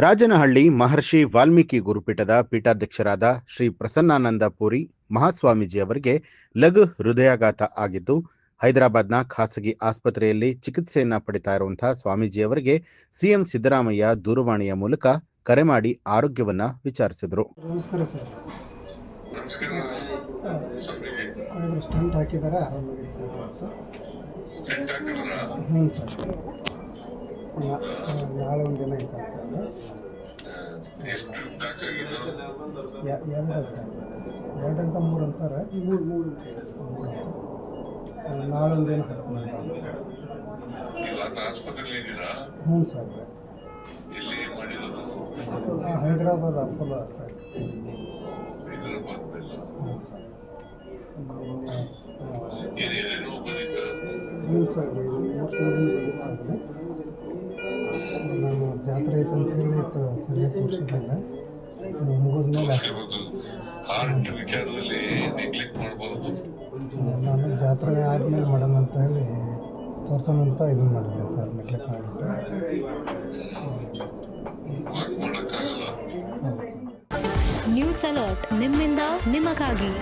ರಾಜನಹಳ್ಳಿ ಮಹರ್ಷಿ ವಾಲ್ಮೀಕಿ ಗುರುಪೀಠದ ಪೀಠಾಧ್ಯಕ್ಷರಾದ ಶ್ರೀ ಪ್ರಸನ್ನಾನಂದ ಪುರಿ ಮಹಾಸ್ವಾಮೀಜಿ ಅವರಿಗೆ ಲಘು ಹೃದಯಾಘಾತ ಆಗಿದ್ದು, ಹೈದರಾಬಾದ್ನ ಖಾಸಗಿ ಆಸ್ಪತ್ರೆಯಲ್ಲಿ ಚಿಕಿತ್ಸೆಯನ್ನ ಪಡಿತಾ ಇರುವಂತಹ ಸ್ವಾಮೀಜಿಯವರಿಗೆ ಸಿಎಂ ಸಿದ್ದರಾಮಯ್ಯ ದೂರವಾಣಿಯ ಮೂಲಕ ಕರೆ ಮಾಡಿ ಆರೋಗ್ಯವನ್ನ ವಿಚಾರಿಸಿದರು. ನಮಸ್ಕಾರ ಸರ್. ಸಾಹೇಬ್ರು ಸ್ಟಂಟ್ ಹಾಕಿದ್ದಾರೆ, ಆರಾಮಾಗಿದೆ ಸರ್. ಹ್ಞೂ ಸರ್, ನಾಳೆ ಒಂದು ದಿನ ಐತೆ ಸರ್. ಎರಡು ಸರ್, 2 ಅಂತ 3 ಅಂತಾರೆ. 3 ನಾಳೆ ಒಂದು ದಿನ ಹ್ಞೂ ಸರ್. Hyderabad Apollo sir. ಹ್ಞೂ ಸರ್. ಹ್ಞೂ ಸರ್, ನಾನು ಜಾತ್ರೆ ಐತೆ ಅಂತೇಳಿ ಸರಿಯಾಗಿ ತೋರಿಸಿದ್ದಿಲ್ಲ. ಮುಗಿದ್ಮೇಲೆ ನಾನು ಜಾತ್ರೆ ಆದಮೇಲೆ ಮಾಡೋಣ ಅಂತ ಹೇಳಿ ತೋರ್ಸೋಣ ಅಂತ ಇದನ್ನು ಮಾಡಿದ್ದೆ ಸರ್, ನೆಗ್ಲೆಕ್ಟ್ ಮಾಡಿಬಿಟ್ಟು. ನ್ಯೂಸ್ ಅಲರ್ಟ್ ನಿಮ್ಮಿಂದ ನಿಮಗಾಗಿ.